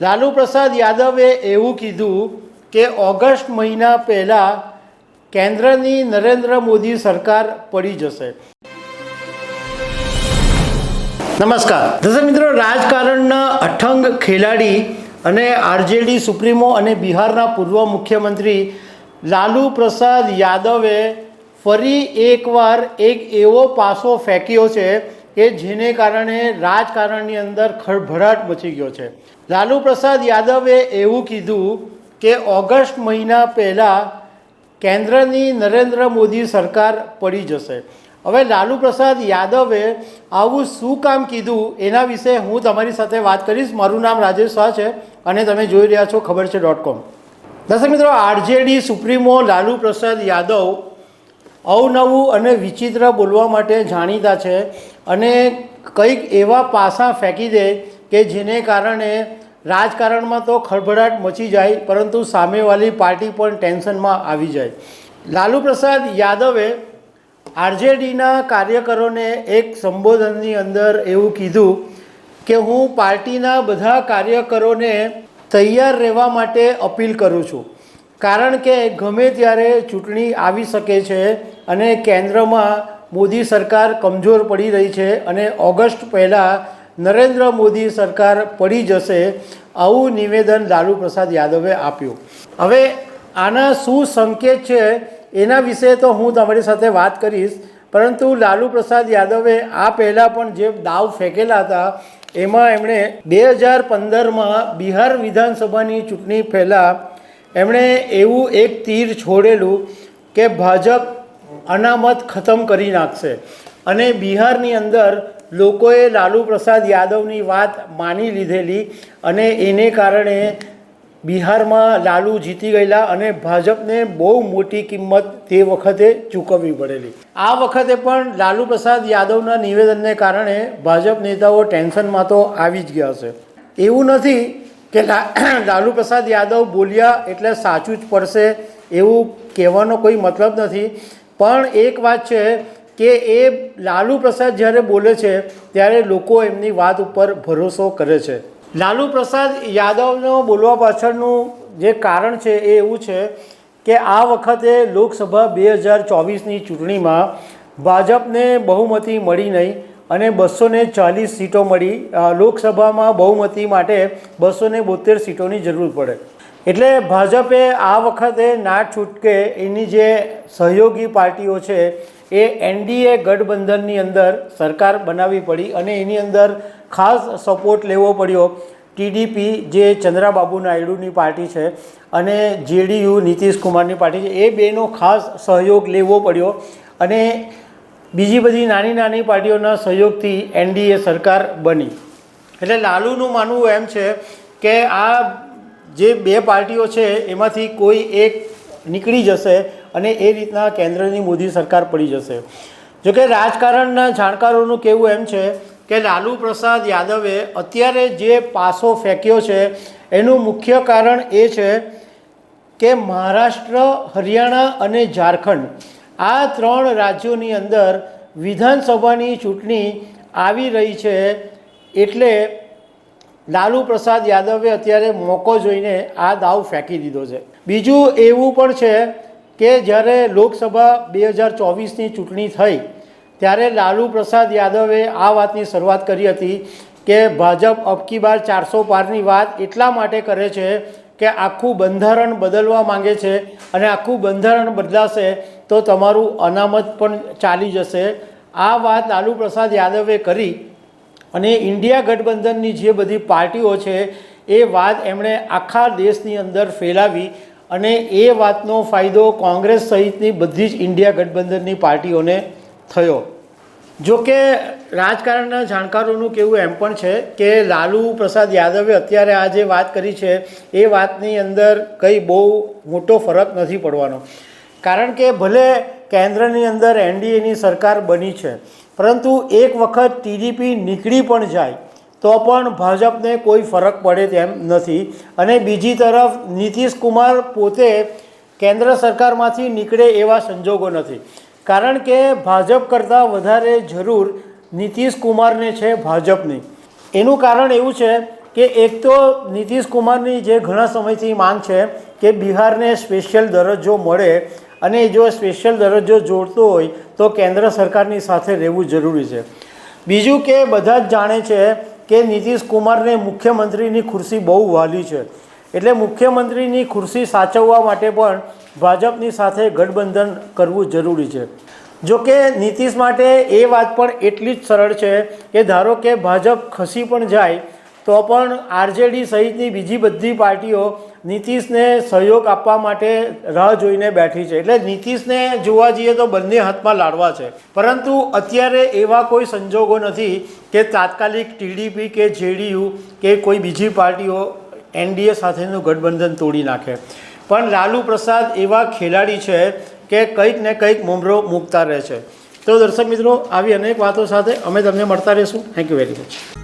લાલુ પ્રસાદ યાદવે એવું કીધું કે ઓગસ્ટ મહિના પહેલાં કેન્દ્રની નરેન્દ્ર મોદી સરકાર પડી જશે। નમસ્કાર દર્શક મિત્રો, રાજકારણના અઠંગ ખેલાડી અને આરજેડી સુપ્રીમો અને બિહારના પૂર્વ મુખ્યમંત્રી લાલુ પ્રસાદ યાદવે ફરી એકવાર એક એવો પાસો ફેંક્યો છે કે જેને કારણે રાજકારણની અંદર ખળભળાટ મચી ગયો છે। લાલુ પ્રસાદ યાદવે એવું કીધું કે ઓગસ્ટ મહિના પહેલાં કેન્દ્રની નરેન્દ્ર મોદી સરકાર પડી જશે। હવે લાલુ પ્રસાદ યાદવે આવું શું કામ કીધું એના વિશે હું તમારી સાથે વાત કરીશ। મારું નામ રાજેશ શાહ છે અને તમે જોઈ રહ્યા છો ખબર છે .com। દર્શક મિત્રો, આરજેડી સુપ્રીમો લાલુ પ્રસાદ યાદવ અવનવું અને વિચિત્ર બોલવા માટે જાણીતા છે અને કંઈક એવા પાસા ફેંકી દે કે જેને કારણે રાજકારણમાં તો ખળભળાટ મચી જાય, પરંતુ સામેવાળી પાર્ટી પણ ટેન્શનમાં આવી જાય। લાલુ પ્રસાદ યાદવે આરજેડીના કાર્યકરોને એક સંબોધનની અંદર એવું કીધું કે હું પાર્ટીના બધા કાર્યકરોને તૈયાર રહેવા માટે અપીલ કરું છું, કારણ કે ગમે ત્યારે ચૂંટણી આવી શકે છે અને કેન્દ્રમાં મોદી સરકાર કમજોર પડી રહી છે અને ઓગસ્ટ પહેલાં નરેન્દ્ર મોદી સરકાર પડી જશે। આવું નિવેદન લાલુ પ્રસાદ યાદવે આપ્યું। હવે આના શું સંકેત છે એના વિશે તો હું તમારી સાથે વાત કરીશ, પરંતુ લાલુ પ્રસાદ યાદવે આ પહેલાં પણ જે દાવ ફેંકેલા હતા એમાં એમણે 2015માં બિહાર વિધાનસભાની ચૂંટણી પહેલાં એમણે એવું એક તીર છોડેલું કે ભાજપ અનામત ખતમ કરી નાખશે અને બિહારની અંદર લોકોએ લાલુ પ્રસાદ યાદવની વાત માની લીધેલી અને એને કારણે બિહારમાં લાલુ જીતી ગયેલા અને ભાજપને બહુ મોટી કિંમત તે વખતે ચૂકવવી પડેલી। આ વખતે પણ લાલુ પ્રસાદ યાદવના નિવેદનને કારણે ભાજપ નેતાઓ ટેન્શનમાં તો આવી જ ગયા છે। એવું નથી કે લાલુ પ્રસાદ યાદવ બોલ્યા એટલે સાચું જ પડશે એવું કહેવાનો કોઈ મતલબ નથી, પણ એક વાત છે કે એ લાલુ પ્રસાદ જ્યારે બોલે છે ત્યારે લોકો એમની વાત ઉપર ભરોસો કરે છે। લાલુ પ્રસાદ યાદવનો બોલવા પાછળનું જે કારણ છે એ એવું છે કે આ વખતે લોકસભા 2024ની ચૂંટણીમાં ભાજપને બહુમતી મળી નહીં અને 240 સીટો મળી। લોકસભામાં બહુમતી માટે 272 સીટોની જરૂર પડે, એટલે ભાજપે આ વખતે ના છૂટકે એની જે સહયોગી પાર્ટીઓ છે એ એનડીએ ગઠબંધનની અંદર સરકાર બનાવવી પડી અને એની અંદર ખાસ સપોર્ટ લેવો પડ્યો ટીડીપી જે ચંદ્રાબાબુ નાયડુની પાર્ટી છે અને જેડીયુ નીતિશ કુમારની પાર્ટી છે, એ બેનો ખાસ સહયોગ લેવો પડ્યો અને બીજી બધી નાની નાની પાર્ટીઓના સહયોગથી એનડીએ સરકાર બની। એટલે લાલુનું માનવું એમ છે કે આ જે બે પાર્ટીઓ છે એમાંથી કોઈ એક નીકળી જશે અને એ રીતના કેન્દ્રની મોદી સરકાર પડી જશે। જોકે રાજકારણના જાણકારોનું કહેવું એમ છે કે લાલુ પ્રસાદ યાદવે અત્યારે જે પાસો ફેંક્યો છે એનું મુખ્ય કારણ એ છે કે મહારાષ્ટ્ર, હરિયાણા અને ઝારખંડ આ 3 રાજ્યોની અંદર વિધાનસભાની ચૂંટણી આવી રહી છે, એટલે લાલુ પ્રસાદ યાદવે અત્યારે મોકો જોઈને આ દાવ ફેંકી દીધો છે। બીજું એવું પણ છે કે જ્યારે લોકસભા 2024ની ચૂંટણી થઈ ત્યારે લાલુ પ્રસાદ યાદવે આ વાતની શરૂઆત કરી હતી કે ભાજપ અબકી બાર 400 પારની વાત એટલા માટે કરે છે કે આખું બંધારણ બદલવા માંગે છે અને આખું બંધારણ બદલાશે તો તમારું અનામત પણ ચાલી જશે। આ વાત લાલુ પ્રસાદ યાદવે કરી અને ઇન્ડિયા ગઠબંધનની જે બધી પાર્ટીઓ છે એ વાત એમણે આખા દેશની અંદર ફેલાવી અને એ વાતનો ફાયદો કોંગ્રેસ સહિતની બધી જ ઇન્ડિયા ગઠબંધનની પાર્ટીઓને થયો। જોકે રાજકારણના જાણકારોનું કહેવું એમ પણ છે કે લાલુ પ્રસાદ યાદવે અત્યારે આ જે વાત કરી છે એ વાતની અંદર કંઈ બહુ મોટો ફરક નથી પડવાનો, કારણ કે ભલે કેન્દ્રની અંદર એનડીએની સરકાર બની છે, પરંતુ એક વખત ટીડીપી નીકળી પણ જાય તો પણ ભાજપને કોઈ ફરક પડે તેમ નથી। અને બીજી તરફ નીતિશ કુમાર પોતે કેન્દ્ર સરકારમાંથી નીકળે એવા સંજોગો નથી, કારણ કે ભાજપ કરતાં વધારે જરૂર નીતિશ કુમારને છે ભાજપની। એનું કારણ એવું છે કે એક તો નીતિશ કુમારની જે ઘણા સમયથી માંગ છે કે બિહારને સ્પેશિયલ દરજ્જો મળે અને જો સ્પેશિયલ દરજ્જો જોડતો હોય તો કેન્દ્ર સરકારની સાથે રહેવું જરૂરી છે. બીજું કે બધા જ જાણે છે કે નીતિશ કુમારને મુખ્યમંત્રીની ખુરશી બહુ વહાલી છે, એટલે મુખ્યમંત્રીની ખુરશી સાચવવા માટે પણ ભાજપની સાથે ગઠબંધન કરવું જરૂરી છે. જો કે નીતિશ માટે એ વાત પણ એટલી જ સરળ છે કે ધારો કે ભાજપ ખસી પણ જાય તો પણ આરજેડી સહિતની બીજી બધી પાર્ટીઓ નીતિશને સહયોગ આપવા માટે રાહ જોઈને બેઠી છે. એટલે નીતિશને જોવા જઈએ તો બંને હાથમાં લાડવા છે, પરંતુ અત્યારે એવા કોઈ સંજોગો નથી કે તાત્કાલિક ટીડીપી કે જેડીયુ કે કોઈ બીજી પાર્ટીઓ એનડીએ સાથેનું ગઠબંધન તોડી નાખે. પણ લાલુ પ્રસાદ એવા ખેલાડી છે કે કંઈક ને કંઈક મુમરો મૂકતા રહે છે. તો દર્શક મિત્રો, આવી અનેક વાતો સાથે અમે તમને મળતા રહીશું. Thank you very much.